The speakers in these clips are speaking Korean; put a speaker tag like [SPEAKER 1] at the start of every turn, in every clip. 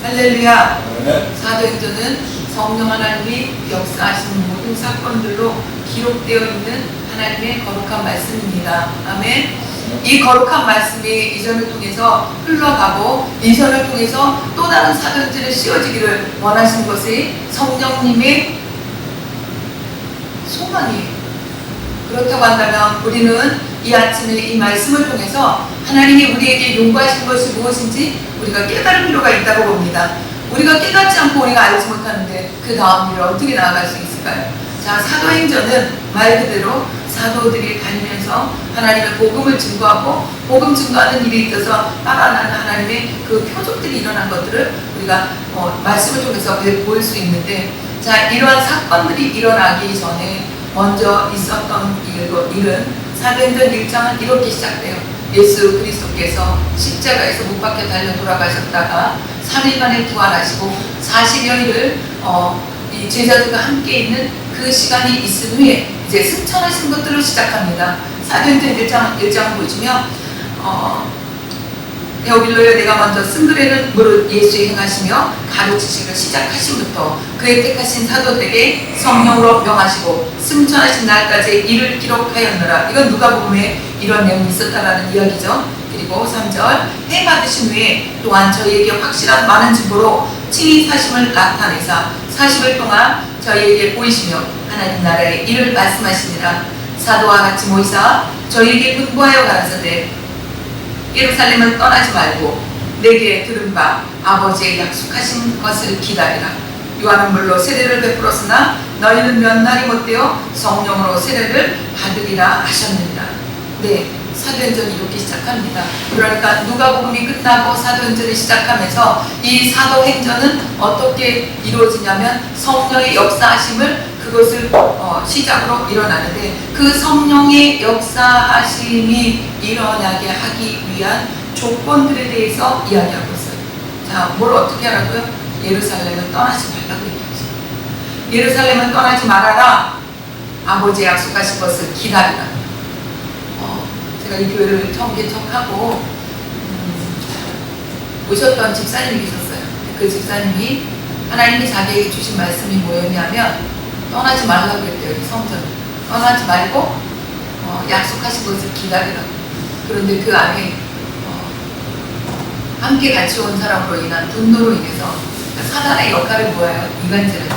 [SPEAKER 1] 할렐루야.
[SPEAKER 2] 네.
[SPEAKER 1] 사도행전은 성령 하나님이 역사하시는 모든 사건들로 기록되어 있는 하나님의 거룩한 말씀입니다. 아멘. 이 거룩한 말씀이 이전을 통해서 흘러가고 이전을 통해서 또 다른 사도행전을 씌워지기를 원하신 것이 성령님의 소망이에요. 그렇다고 한다면 우리는 이 아침에 이 말씀을 통해서 하나님이 우리에게 요구하신 것이 무엇인지 우리가 깨달을 필요가 있다고 봅니다. 우리가 깨닫지 않고 우리가 알지 못하는데 그 다음 일을 어떻게 나아갈 수 있을까요? 자, 사도행전은 말 그대로 사도들이 다니면서 하나님의 복음을 증거하고 복음 증거하는 일이 있어서 따라나는 하나님의 그 표적들이 일어난 것들을 우리가 말씀을 통해서 볼 수 있는데, 자, 이러한 사건들이 일어나기 전에 먼저 있었던 일은 사도행전 1장은 이렇게 시작돼요. 예수 그리스도께서 십자가에서 못 박혀 달려 돌아가셨다가 3일만에 부활하시고 40여일을 이 제자들과 함께 있는 그 시간이 있은 후에 이제 승천하신 것들로 시작합니다. 사도행전 1장 보시면 여길로요 내가 먼저 쓴 글에는 무릇 예수의 행하시며 가르치시기를 시작하심부터 그의 택하신 사도들에게 성령으로 명하시고 승천하신 날까지 이를 기록하였느라. 이건 누가복음에 이런 내용이 있었다라는 이야기죠. 그리고 3절 해 받으신 후에 또한 저희에게 확실한 많은 증거로 친히 사심을 나타내사 40일 동안 저희에게 보이시며 하나님 나라의 일을 말씀하시니라. 사도와 같이 모이사 저희에게 분부하여 가라사대 예루살렘을 떠나지 말고 내게 들은 바 아버지의 약속하신 것을 기다리라. 요한은 물로 세례를 베풀었으나 너희는 몇 날이 못되어 성령으로 세례를 받으리라 하셨느니라. 네, 사도행전이 이렇게 시작합니다. 그러니까 누가복음이 끝나고 사도행전을 시작하면서 이 사도행전은 어떻게 이루어지냐면 성령의 역사하심을 그것을 시작으로 일어나는데, 그 성령의 역사하심이 일어나게 하기 위한 조건들에 대해서 이야기하고 있어요. 자, 뭘 어떻게 하라고요? 예루살렘을 떠나지 말라고 얘기하죠. 예루살렘을 떠나지 말아라. 아버지의 약속하신 것을 기다리라. 제가 이 교회를 처음 개척하고 오셨던 집사님이 계셨어요. 그 집사님이 하나님이 자기에게 주신 말씀이 뭐였냐면 떠나지 말라고 그랬대요. 이 성전을 떠나지 말고 약속하신 것을 기다리라고. 그런데 그 안에 함께 같이 온 사람으로 인한 분노로 인해서 사단의 역할을 뭐예요? 이간질하죠.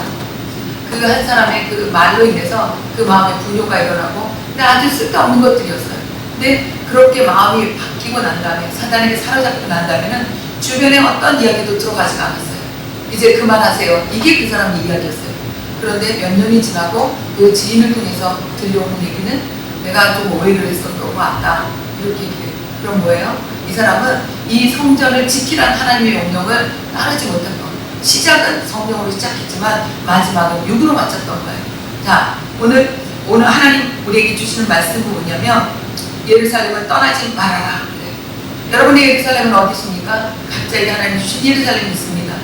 [SPEAKER 1] 그 한 사람의 그 말로 인해서 그 마음에 분노가 일어나고, 근데 아주 쓸데없는 것들이었어요. 근데 그렇게 마음이 바뀌고 난 다음에 사단에게 사로잡히고 난 다음에는 주변에 어떤 이야기도 들어가지가 않았어요. 이제 그만하세요. 이게 그 사람의 이야기였어요. 그런데 몇 년이 지나고 그 지인을 통해서 들려오는 얘기는 내가 좀 오해를 했어. 너무 왔다. 이렇게 얘기해요. 그럼 뭐예요? 이 사람은 이 성전을 지키라는 하나님의 명령을 따르지 못한 거예요. 시작은 성령으로 시작했지만 마지막은 육으로 마쳤던 거예요. 자, 오늘 하나님 우리에게 주시는 말씀은 뭐냐면 예루살렘을 떠나지 말아라. 그래요. 여러분의 예루살렘은 어디 있습니까? 각자에게 하나님 주신 예루살렘이 있습니다.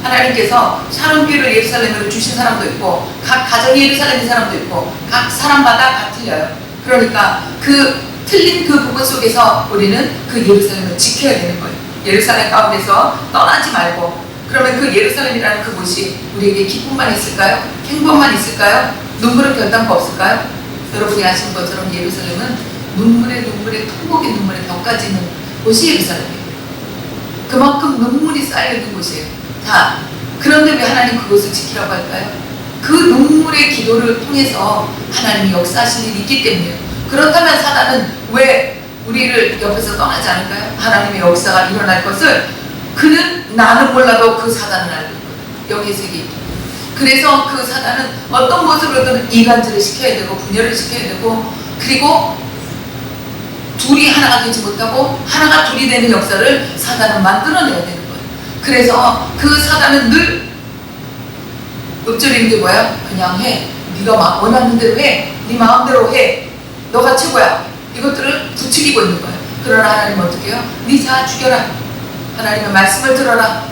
[SPEAKER 1] 하나님께서 샤론교회를 예루살렘으로 주신 사람도 있고 각 가정이 예루살렘인 사람도 있고 각 사람마다 다 틀려요. 그러니까 그 틀린 그 부분 속에서 우리는 그 예루살렘을 지켜야 되는 거예요. 예루살렘 가운데서 떠나지 말고. 그러면 그 예루살렘이라는 그곳이 우리에게 기쁨만 있을까요? 행복만 있을까요? 눈물의 결단과 없을까요? 여러분이 아시는 것처럼 예루살렘은 눈물의 통곡의 눈물의 벽까지 있는 곳이 예루살렘이에요. 그만큼 눈물이 쌓여있는 곳이에요. 자, 그런데 왜 하나님 그곳을 지키라고 할까요? 그 눈물의 기도를 통해서 하나님이 역사하시는 일이 있기 때문이에요. 그렇다면 사단은 왜 우리를 옆에서 떠나지 않을까요? 하나님의 역사가 일어날 것을 그는 나는 몰라도 그 사단은 알고 있거든요. 여기에서 얘기했죠. 그래서 그 사단은 어떤 모습으로든 이간질을 시켜야 되고 분열을 시켜야 되고, 그리고 둘이 하나가 되지 못하고 하나가 둘이 되는 역사를 사단은 만들어내야 되는 거예요. 그래서 그 사단은 늘 읊조리는 게 뭐야? 그냥 해. 네가 원하는 대로 해. 네 마음대로 해. 너가 최고야. 이것들을 부추기고 있는 거예요. 그러나 하나님은 어떻게 해요? 네 자 죽여라. 하나님의 말씀을 들어라.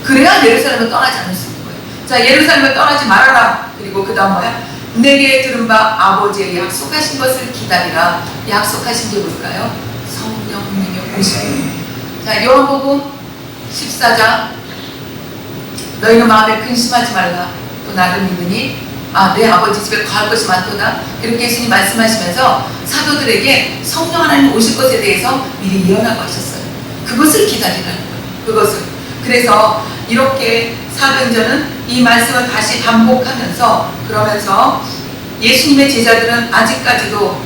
[SPEAKER 1] 그래야 예루살렘을 떠나지 않을 수 있는 거예요. 자, 예루살렘을 떠나지 말아라. 그리고 그 다음 뭐야? 내게 들은 바 아버지의 약속하신 것을 기다리라. 약속하신 게 뭘까요? 성령님의 오심. 자, 요한복음 14장 너희는 마음에 근심하지 말라. 또 나를 믿으니 내 아버지 집에 거할 것이 많도다. 이렇게 예수님 말씀하시면서 사도들에게 성령 하나님 오실 것에 대해서 미리 예언하고 하셨어요. 그것을 기다리라는 거예요. 그것을. 그래서 이렇게 사도행전은 이 말씀을 다시 반복하면서 그러면서 예수님의 제자들은 아직까지도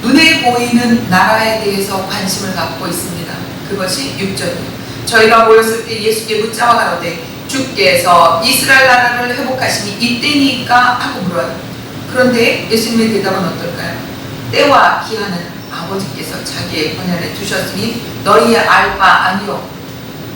[SPEAKER 1] 눈에 보이는 나라에 대해서 관심을 갖고 있습니다. 그것이 6절이에요. 저희가 모였을 때 예수께 묻자와 가로되 주께서 이스라엘 나라를 회복하시니 이때니까 하고 물어요. 그런데 예수님의 대답은 어떨까요? 때와 기한은 아버지께서 자기의 권한에 두셨으니 너희의 알 바 아니요.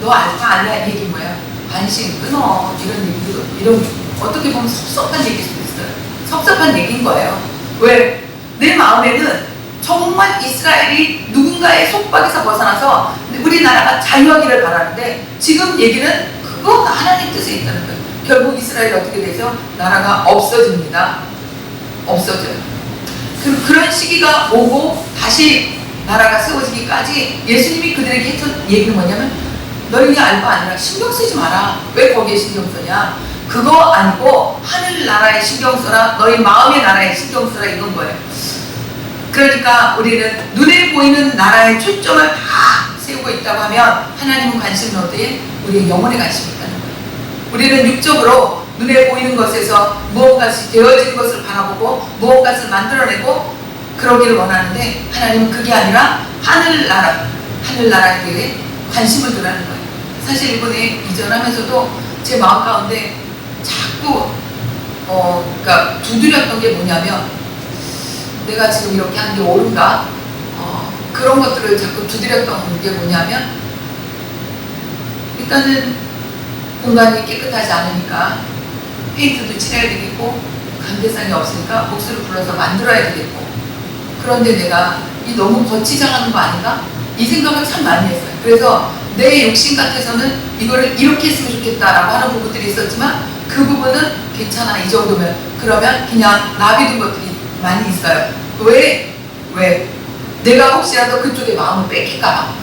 [SPEAKER 1] 너 알 바 아니야. 얘기 뭐야? 관심 끊어. 이런 얘기도, 이런 어떻게 보면 섭섭한 얘기일 수도 있어요. 섭섭한 얘기인 거예요. 왜? 내 마음에는 정말 이스라엘이 누군가의 속박에서 벗어나서 우리나라가 자유하기를 바라는데 지금 얘기는 그건 하나님 뜻에 있다는 거예요. 결국 이스라엘이 어떻게 되죠? 나라가 없어집니다. 없어져요. 그런 시기가 오고 다시 나라가 세워지기까지 예수님이 그들에게 했던 얘기는 뭐냐면 너희가 알바 아니라 신경 쓰지 마라. 왜 거기에 신경 쓰냐? 그거 아니고 하늘나라에 신경 써라. 너희 마음의 나라에 신경 써라. 이건 거예요. 그러니까 우리는 눈에 보이는 나라에 초점을 다 세우고 있다고 하면 하나님은 관심은 어디에? 우리의 영혼에 관심이 있다는 거예요. 우리는 육적으로 눈에 보이는 것에서 무언가씩 되어지는 것을 바라보고 무언가를 만들어내고 그러기를 원하는데 하나님은 그게 아니라 하늘나라에 대해 관심을 두라는 거예요. 사실 이번에 이전하면서도 제 마음 가운데 자꾸 그러니까 두드렸던 게 뭐냐면 내가 지금 이렇게 하는 게 옳은가? 그런 것들을 자꾸 두드렸던 게 뭐냐면 일단은 공간이 깨끗하지 않으니까 페인트도 칠해야 되겠고 강대상이 없으니까 목수를 불러서 만들어야 되겠고 그런데 내가 이 너무 거치장하는 거 아닌가? 이 생각을 참 많이 했어요. 그래서 내 욕심 같아서는 이거를 이렇게 했으면 좋겠다라고 하는 부분들이 있었지만 그 부분은 괜찮아 이 정도면 그러면 그냥 놔비둔 것들이 많이 있어요. 왜? 내가 혹시라도 그쪽에 마음을 뺏길까봐.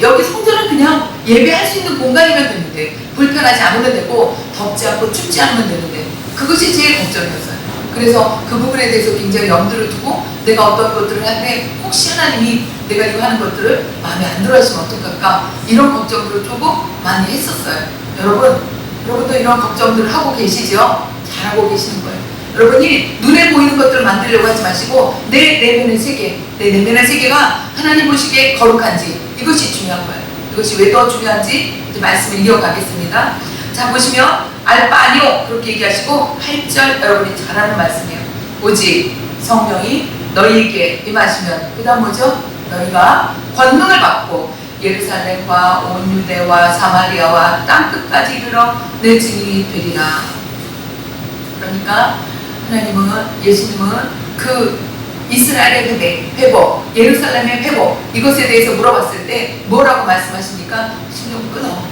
[SPEAKER 1] 여기 성전은 그냥 예배할 수 있는 공간이면 되는데 불편하지 않으면 되고 덥지 않고 춥지 않으면 되는데 그것이 제일 걱정이었어요. 그래서 그 부분에 대해서 굉장히 염두를 두고 내가 어떤 것들을 할 때 혹시 하나님이 내가 이거 하는 것들을 마음에 안 들어 하시면 어떡할까 이런 걱정들을 조금 많이 했었어요. 여러분도 이런 걱정들을 하고 계시죠? 잘하고 계시는 거예요. 여러분이 눈에 보이는 것들을 만들려고 하지 마시고 내 내면의 세계가 하나님 보시기에 거룩한지 이것이 중요한 거예요. 이것이 왜 더 중요한지 이제 말씀을 이어가겠습니다. 자 보시면 알 바 아니요 그렇게 얘기하시고 8절 여러분이 잘 아는 말씀이에요. 오직 성령이 너희에게 임하시면 그 다음 뭐죠? 너희가 권능을 받고 예루살렘과 온 유대와 사마리아와 땅끝까지 이르러 내 증인이 되리라. 그러니까 하나님은 예수님은 그 이스라엘의 회복, 예루살렘의 회복 이것에 대해서 물어봤을 때 뭐라고 말씀하십니까? 신경 끊어.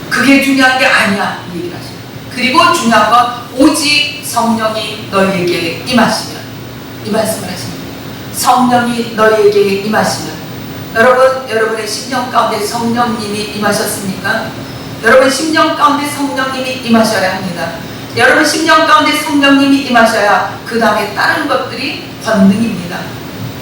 [SPEAKER 1] 그게 중요한 게 아니야 이 얘기를 하십니다. 그리고 중요한 건 오직 성령이 너희에게 임하시면 이 말씀을 하십니다. 성령이 너희에게 임하시면 여러분의 심령 가운데 성령님이 임하셨습니까? 여러분 심령 가운데 성령님이 임하셔야 합니다. 여러분 심령 가운데 성령님이 임하셔야 그 다음에 다른 것들이 권능입니다.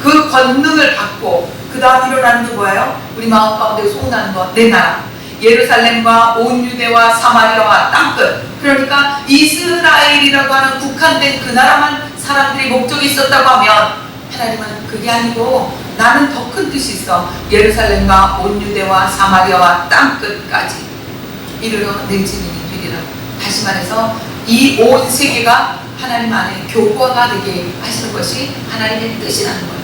[SPEAKER 1] 그 권능을 받고 그 다음 일어나는 게 뭐예요? 우리 마음 가운데 소원하는 것, 내 나라 예루살렘과 온 유대와 사마리아와 땅끝 그러니까 이스라엘이라고 하는 국한된 그 나라만 사람들이 목적이 있었다고 하면 하나님은 그게 아니고 나는 더 큰 뜻이 있어. 예루살렘과 온 유대와 사마리아와 땅끝까지 이르러 내 증인이 되리라. 다시 말해서 이 온 세계가 하나님 안에 교과가 되게 하시는 것이 하나님의 뜻이라는 거예요.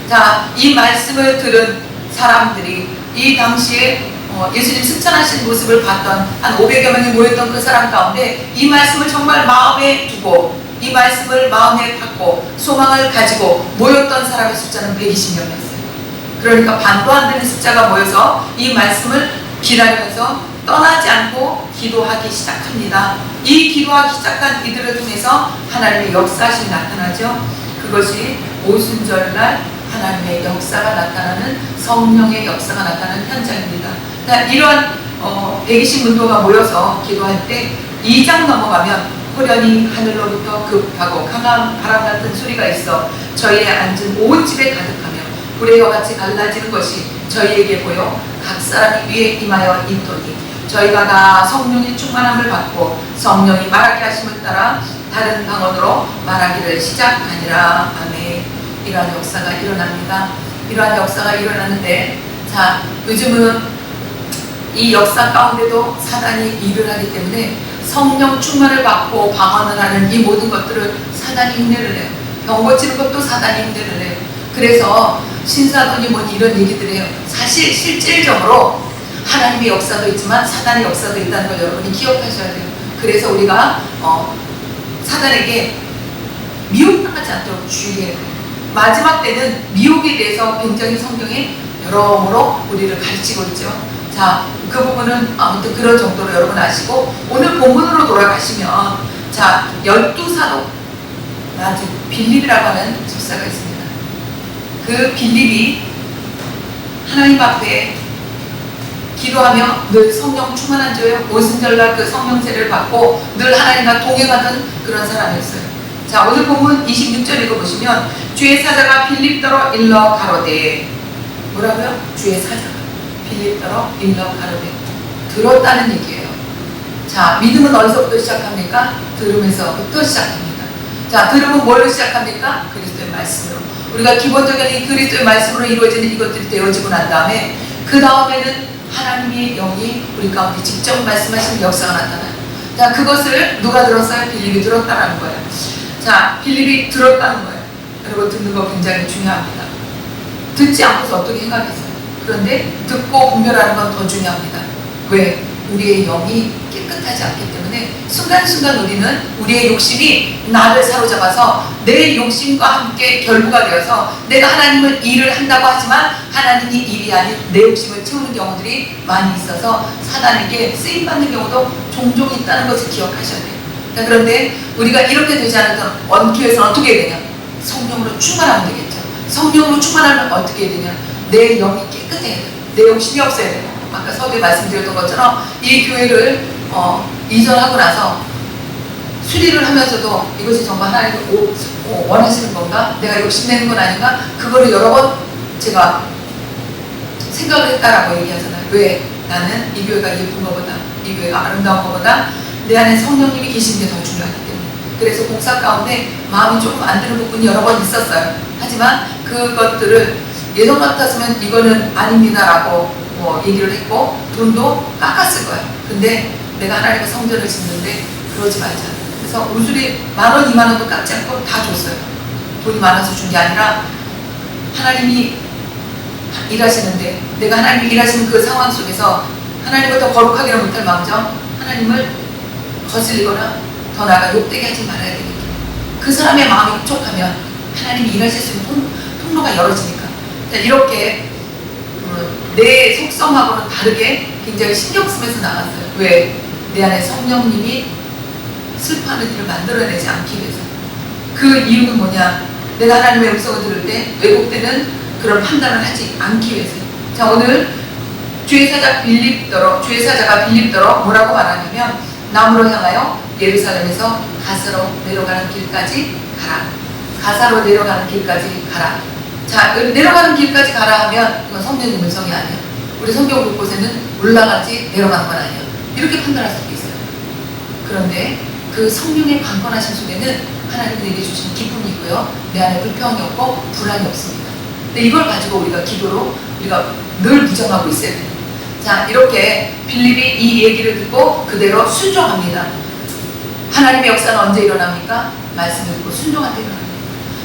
[SPEAKER 1] 자, 이 말씀을 들은 사람들이 이 당시에 예수님 승천하신 모습을 봤던 한 500여 명이 모였던 그 사람 가운데 이 말씀을 정말 마음에 두고 이 말씀을 마음에 갖고 소망을 가지고 모였던 사람의 숫자는 120명이었어요. 그러니까 반도 안 되는 숫자가 모여서 이 말씀을 기다리면서 떠나지 않고 기도하기 시작합니다. 이 기도하기 시작한 이들을 통해서 하나님의 역사심이 나타나죠. 그것이 오순절날 하나님의 역사가 나타나는 성령의 역사가 나타나는 현장입니다. 이러한 120 문도가 모여서 기도할 때 2장 넘어가면 호련히 하늘로부터 급하고 강한 바람 같은 소리가 있어 저희의 앉은 온 집에 가득하며 불의 여같이 갈라지는 것이 저희에게 보여 각 사람이 위에 임하여 있더니 저희가 다 성령의 충만함을 받고 성령이 말하게 하심을 따라 다른 방언으로 말하기를 시작하니라. 아멘. 이러한 역사가 일어납니다. 이러한 역사가 일어나는데, 자, 요즘은 이 역사 가운데도 사단이 일을 하기 때문에 성령 충만을 받고 방언을 하는 이 모든 것들을 사단이 흉내를 내요. 병 고치는 것도 사단이 흉내를 내요. 그래서 신사돈이 뭐니 이런 얘기들 해요. 사실 실질적으로 하나님의 역사도 있지만 사단의 역사도 있다는 걸 여러분이 기억하셔야 돼요. 그래서 우리가 사단에게 미혹당하지 않도록 주의해야 돼요. 마지막 때는 미혹에 대해서 굉장히 성경에 여러모로 우리를 가르치고 있죠. 자, 그 부분은 아무튼 그런 정도로 여러분 아시고, 오늘 본문으로 돌아가시면, 자, 12사도 아주 빌립이라고 하는 집사가 있습니다. 그 빌립이 하나님 앞에 기도하며 늘 성령 충만한 자요 오순절날 그 성령 세례를 받고 늘 하나님과 동행하던 그런 사람이었어요. 자, 오늘 본문 26절 읽어보시면 주의 사자가 빌립더러 일러 가로되, 뭐라고요? 주의 사자가 빌립더러 일러 가로되, 들었다는 얘기예요. 자, 믿음은 어디서부터 시작합니까? 들으면서부터 시작합니다. 자, 들으면 뭘로 시작합니까? 그리스도의 말씀으로. 우리가 기본적인 그리스도의 말씀으로 이루어지는 이것들이 되어지고 난 다음에, 그 다음에는 하나님의 영이 우리 가운데 직접 말씀하시는 역사가 나타나요. 자, 그것을 누가 들었어요? 빌립이 들었다는 거예요. 자, 빌립이 들었다는 거예요. 여러분, 듣는 거 굉장히 중요합니다. 듣지 않고서 어떻게 행하겠어요? 그런데 듣고 분별하는 건 더 중요합니다. 왜? 우리의 영이 깨끗하지 않기 때문에 순간순간 우리는 우리의 욕심이 나를 사로잡아서 내 욕심과 함께 결부가 되어서 내가 하나님을 일을 한다고 하지만 하나님이 일이 아닌 내 욕심을 채우는 경우들이 많이 있어서 사단에게 쓰임받는 경우도 종종 있다는 것을 기억하셔야 돼요. 자, 그런데 우리가 이렇게 되지 않으면 원교에서는 어떻게 해야 되냐? 성령으로 충만하면 되겠죠. 성령으로 충만하면 어떻게 해야 되냐? 내 영이 깨끗해야 돼요. 내 욕심이 없어야 돼요. 아까 서두에 말씀드렸던 것처럼 이 교회를 이전하고 나서 수리를 하면서도 이것이 정말 하나님이 원하시는 건가? 내가 욕심내는 건 아닌가? 그거를 여러 번 제가 생각을 했다라고 얘기하잖아요. 왜? 나는 이 교회가 예쁜 것보다, 이 교회가 아름다운 것보다 내 안에 성령님이 계시는 게 더 중요하기 때문에. 그래서 공사 가운데 마음이 조금 안 드는 부분이 여러 번 있었어요. 하지만 그것들을 예전 같았으면 이거는 아닙니다라고 얘기를 했고 돈도 깎았을 거예요. 근데 내가 하나님의 성전을 짓는데 그러지 말자. 그래서 우수리 10,000원, 20,000원도 깎지 않고 다 줬어요. 돈이 많아서 준 게 아니라 하나님이 일하시는데 내가 하나님이 일하시는 그 상황 속에서 하나님을 더 거룩하기는 못할 마음정 하나님을 거슬리거나 더 나아가 욕되게 하지 말아야 되겠죠. 그 사람의 마음이 촉하면 하나님이 일하실 수 있는 통로가 열어지니까. 자, 이렇게 내 속성하고는 다르게 굉장히 신경 쓰면서 나갔어요. 왜? 내 안에 성령님이 슬퍼하는 일을 만들어내지 않기 위해서. 그 이유는 뭐냐? 내가 하나님의 음성을 들을 때 왜곡되는 그런 판단을 하지 않기 위해서. 자, 오늘 주의 사자가 빌립더러 뭐라고 말하냐면 남으로 향하여 예루살렘에서 가사로 내려가는 길까지 가라. 가사로 내려가는 길까지 가라. 자, 내려가는 길까지 가라 하면 이건 성령의 음성이 아니야. 우리 성경 곳곳에는 올라가지 내려가는 건 아니야. 이렇게 판단할 수도 있어요. 그런데 그 성령의 강건하신 속에는 하나님이 내게 주신 기쁨이고요. 내 안에 불평이 없고 불안이 없습니다. 근데 이걸 가지고 우리가 기도로 우리가 늘 무정하고 있어야 돼요. 자, 이렇게 빌립이 이 얘기를 듣고 그대로 순종합니다. 하나님의 역사는 언제 일어납니까? 말씀을 듣고 순종할 때 일어납니다.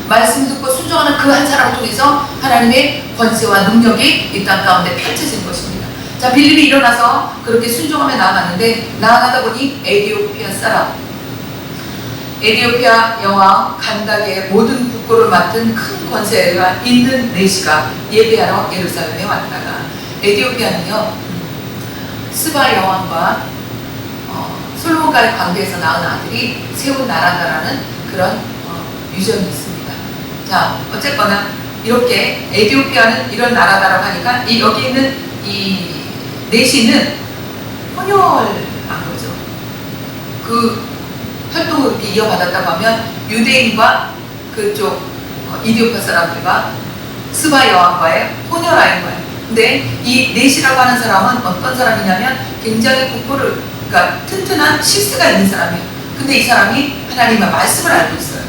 [SPEAKER 1] 말씀 듣고 순종하는 그 한 사람을 통해서 하나님의 권세와 능력이 이 땅 가운데 펼쳐진 것입니다. 자, 빌립이 일어나서 그렇게 순종하며 나아갔는데 나아가다 보니 에디오피아 사람, 에디오피아 여왕 간닥의 모든 국고를 맡은 큰 권세가 있는 내시가 예배하러 예루살렘에 왔다가, 에디오피아는요 스바 여왕과 솔로몬과의 관계에서 낳은 아들이 세운 나라다라는 그런 유전이 있습니다. 자, 어쨌거나 이렇게 에디오피아는 이런 나라다라고 하니까 여기 있는 이 내시는 헌혈한 거죠. 그 활동을 이렇게 이어받았다고 하면 유대인과 그쪽 이디오파 사람들과 스바 여왕과의 혼혈아인 거예요. 근데 이 넷이라고 하는 사람은 어떤 사람이냐면 굉장히 국보를, 그러니까 튼튼한 실수가 있는 사람이에요. 근데 이 사람이 하나님의 말씀을 알고 있어요.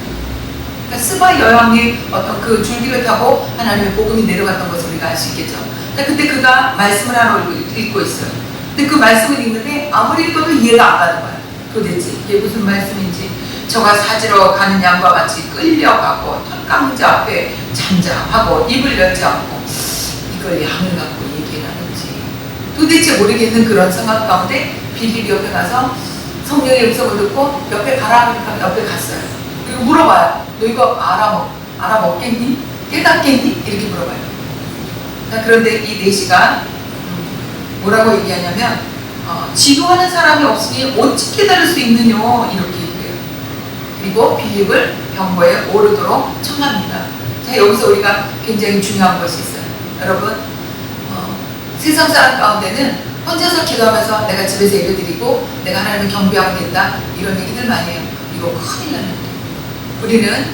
[SPEAKER 1] 그러니까 스바 여왕의 어떤 그 줄기를 타고 하나님의 복음이 내려갔던 것을 우리가 알 수 있겠죠. 근데 그가 말씀을 하나 읽고 있어요. 근데 그 말씀을 읽는데 아무리 읽어도 이해가 안 가는 거예요. 도대체 이게 무슨 말씀인지. 저가 사지러 가는 양과 같이 끌려가고 털강자 앞에 잠잠하고 입을 열지 않고 이걸 양을 갖고 얘기를 하는지 도대체 모르겠는 그런 상황 가운데 빌립이 옆에 가서 성령의 음성을 듣고 옆에 가라 하니까 옆에 갔어요. 그리고 물어봐요. 너 이거 알아먹겠니? 깨닫겠니? 이렇게 물어봐요. 그런데 이 내시가 뭐라고 얘기하냐면 지도하는 사람이 없으니 어찌 깨달을 수 있느냐 이렇게 얘기해요. 그리고 빌립을 병거에 오르도록 청합니다. 자, 여기서 우리가 굉장히 중요한 것이 있어요. 여러분, 세상 사람 가운데는 혼자서 기도하면서 내가 집에서 예배드리고 내가 하나님을 경배하고 된다 이런 얘기들 많이 해요. 이거 큰일 나는 거예요. 우리는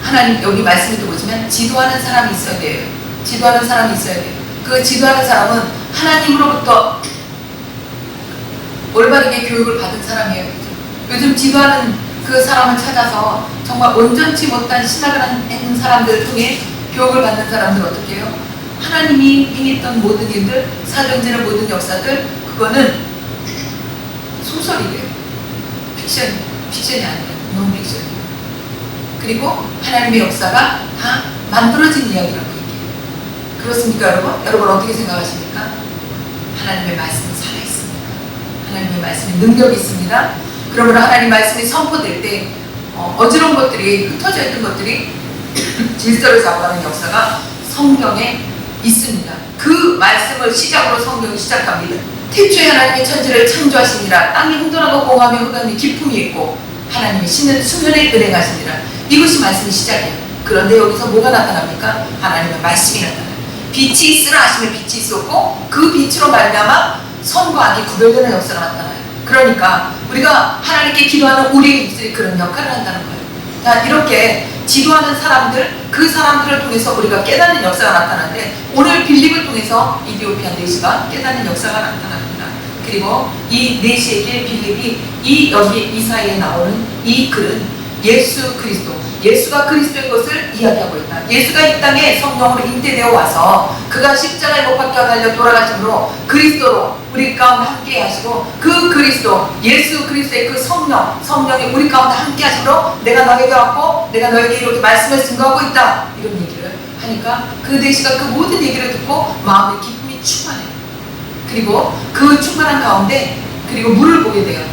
[SPEAKER 1] 하나님 여기 말씀에도 보시면 지도하는 사람이 있어야 돼요. 지도하는 사람이 있어야 돼요. 그 지도하는 사람은 하나님으로부터 올바르게 교육을 받은 사람이에요. 요즘 지도하는 그 사람을 찾아서 정말 온전치 못한 신학을 하는 사람들을 통해 교육을 받는 사람들 어떻게 해요? 하나님이 행했던 모든 일들, 사정전의 모든 역사들, 그거는 소설이래요. 픽션이 아니에요. 논픽션이에요. 그리고 하나님의 역사가 다 만들어진 이야기라고 얘기해요. 그렇습니까, 여러분? 여러분 어떻게 생각하십니까? 하나님의 말씀은 살아있습니다. 하나님의 말씀에 능력이 있습니다. 그러므로 하나님 말씀이 선포될 때 어지러운 것들이, 흩어져 있던 것들이 질서를 잡아가는 역사가 성경에 있습니다. 그 말씀을 시작으로 성경이 시작합니다. 태초에 하나님의 천지를 창조하시니라. 땅이 흥건하고 공함에 흑암이 기품이 있고 하나님의 신은 수면에 은행하시니라. 이것이 말씀의 시작이에요. 그런데 여기서 뭐가 나타납니까? 하나님의 말씀이 나타나요. 빛이 있으라 하시면 빛이 있었고 그 빛으로 말미암아 선과 악이 구별되는 역사가 나타나요. 그러니까 우리가 하나님께 기도하는 우리의 입술이 그런 역할을 한다는 거예요. 자, 이렇게 지도하는 사람들, 그 사람들을 통해서 우리가 깨닫는 역사가 나타나는데 오늘 빌립을 통해서 이디오피아 내시가 깨닫는 역사가 나타납니다. 그리고 이 내시에게 빌립이 여기 이 사이에 나오는 이 글은 예수 그리스도, 예수가 그리스도인 것을 이야기하고 있다. 예수가 이 땅에 성령으로 잉태되어 와서 그가 십자가에 못 박혀 달려 돌아가심으로 그리스도로 우리 가운데 함께 하시고 그 그리스도, 예수 그리스도의 그 성령이 우리 가운데 함께 하심으로 내가 너에게 왔고 내가 너에게 이렇게 말씀을 증거하고 있다. 이런 얘기를 하니까 그 내시가 그 모든 얘기를 듣고 마음의 기쁨이 충만해요. 그리고 그 충만한 가운데 그리고 물을 보게 돼요.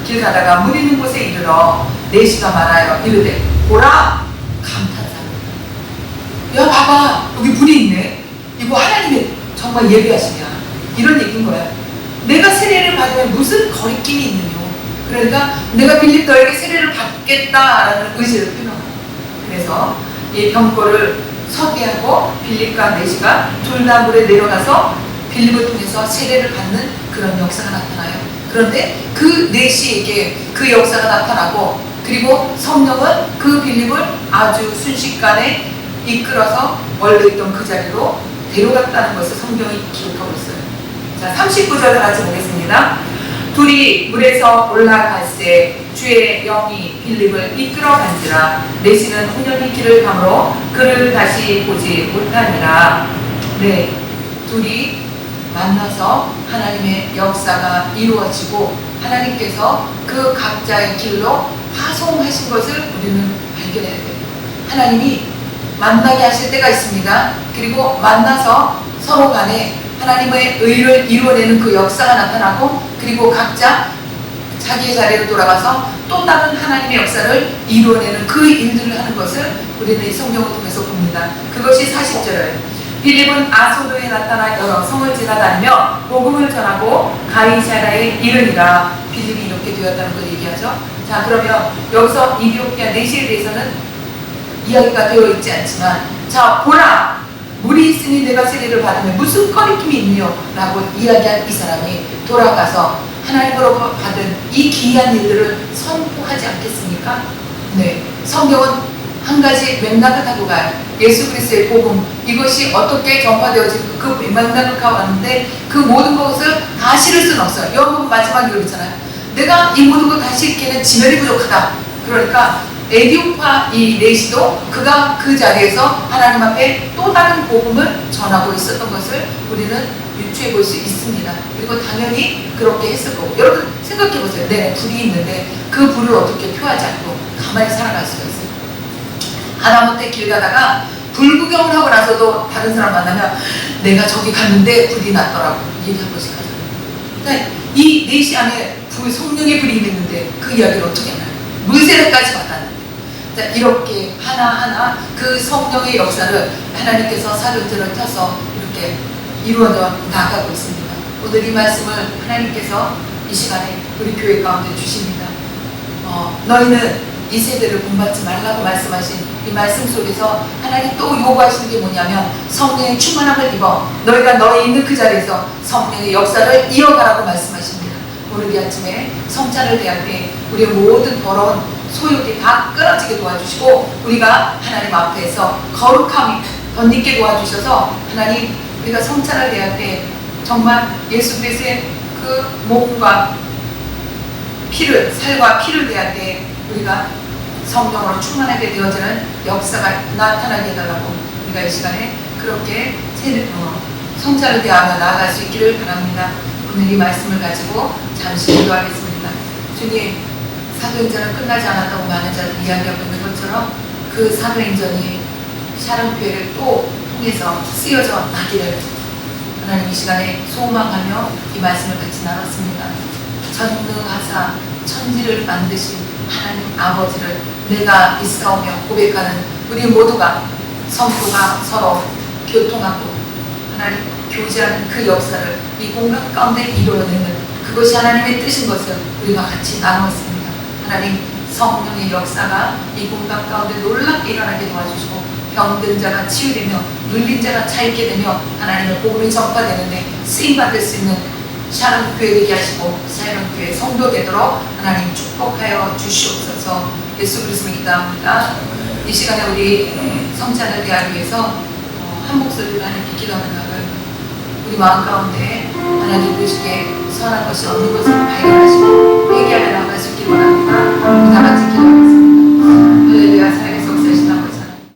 [SPEAKER 1] 길 가다가 물 있는 곳에 이르러 내시가 말하여 이르되 보라 감탄사합니다. 야 봐봐 여기 물이 있네. 이거 하나님의 정말 예배하시냐 이런 얘기인 거야. 내가 세례를 받으면 무슨 거리낌이 있느냐. 그러니까 내가 빌립 너에게 세례를 받겠다라는 의지를 표명해요. 그래서 이 병거를 서게 하고 빌립과 내시가 둘 다 물에 내려가서 빌립을 통해서 세례를 받는 그런 역사가 나타나요. 그런데 그 내시에게 그 역사가 나타나고 그리고 성령은 그 빌립을 아주 순식간에 이끌어서 원래 있던 그 자리로 데려갔다는 것을 성경이 기록하고 있어요. 자, 39절을 같이 보겠습니다. 둘이 물에서 올라갈새 주의 영이 빌립을 이끌어간지라 내시는 훈련이 길을 가므로 그를 다시 보지 못하니라. 네, 둘이 만나서 하나님의 역사가 이루어지고 하나님께서 그 각자의 길로 파송하신 것을 우리는 발견해야 돼요. 하나님이 만나게 하실 때가 있습니다. 그리고 만나서 서로 간에 하나님의 의를 이루어내는 그 역사가 나타나고 그리고 각자 자기의 자리로 돌아가서 또 다른 하나님의 역사를 이루어내는 그 일들을 하는 것을 우리는 이 성경을 통해서 봅니다. 그것이 40절이에요. 빌립은 아소도에 나타나 여러 성을 지나다니며 복음을 전하고 가이사라에 이르니라. 빌립이 이렇게 되었다는 걸 얘기하죠. 자, 그러면 여기서 이디오피아 내시에 대해서는 이야기가 되어 있지 않지만 자 보라 물이 있으니 내가 세례를 받으면 무슨 거리낌이 있느냐 라고 이야기한 이 사람이 돌아가서 하나님으로부터 받은 이 귀한 일들을 선포하지 않겠습니까? 네, 성경은 한 가지 맥락을 타고 가요. 예수 그리스도의 복음, 이것이 어떻게 전파되어지고 그 맥락을 타고 가는데 그 모든 것을 다 실을 수는 없어요. 요한복음 마지막에 그러잖아요. 내가 이 모든 걸 다 실기에는 지면이 부족하다. 그러니까 에디오파 이 내시도 그가 그 자리에서 하나님 앞에 또 다른 복음을 전하고 있었던 것을 우리는 유추해 볼 수 있습니다. 그리고 당연히 그렇게 했을 거고. 여러분 생각해 보세요. 네, 불이 있는데 그 불을 어떻게 표하지 않고 가만히 살아갈 수가 있어요. 하다못해 길 가다가 불 구경을 하고 나서도 다른 사람 만나면 내가 저기 갔는데 불이 났더라고 얘기 한 번씩 하잖아요. 그러니까 이 내시 안에 성령의 불이 있는데 그 이야기를 어떻게 하나요? 물세례까지 받았는데. 자, 이렇게 하나하나 그 성령의 역사를 하나님께서 사도들을 펴서 이렇게 이루어져 나가고 있습니다. 오늘 이 말씀을 하나님께서 이 시간에 우리 교회 가운데 주십니다. 너희는 이 세대를 본받지 말라고 말씀하신 이 말씀 속에서 하나님 또 요구하시는 게 뭐냐면 성령의 충만함을 입어 너희가 너희 있는 그 자리에서 성령의 역사를 이어가라고 말씀하십니다. 오늘 이 아침에 성찬을 대할 때 우리의 모든 더러운 소욕이 다 끊어지게 도와주시고 우리가 하나님 앞에서 거룩함이 덧있게 도와주셔서 하나님 우리가 성찬을 대할 때 정말 예수 그리스도의 그 몸과 피를 살과 피를 대할 때 우리가 성령으로 충만하게 되어지는 역사가 나타나게 해달라고 우리가 이 시간에 그렇게 성찬을 대하며 나아갈 수 있기를 바랍니다. 오늘 이 말씀을 가지고 잠시 기도하겠습니다. 주님, 사도행전은 끝나지 않았다고 많은 자들이 이야기하고 있는 것처럼 그 사도행전이 샤론교회를 또 통해서 쓰여져 나기를 하나님 이 시간에 소망하며 이 말씀을 같이 나눴습니다. 전능하사 천지를 만드신 하나님 아버지를 내가 믿사오며 고백하는 우리 모두가 성도가 서로 교통하고 하나님 교제하는 그 역사를 이 공간 가운데 이루어내는 그것이 하나님의 뜻인 것을 우리가 같이 나누었습니다. 하나님 성령의 역사가 이 공간 가운데 놀랍게 일어나게 도와주시고 병든 자가 치유되며 눌린 자가 차있게 되며 하나님의 복음이 전파되는데 쓰임받을 수 있는 샤론 교회 되게 하시고 샤론 교회 성도 되도록 하나님 축복하여 주시옵소서. 예수 그리스도 기도합니다. 이 시간에 우리 성찬을 대하기 위해서 한 목소리로 하나님께 기도하는 각을 우리 마음 가운데 하나님 보시기에 선한 것이 없는 것을 발견하시고 회개하며 나아갈 수 있기를 원합니다. 우리 다 같이 기도합니다.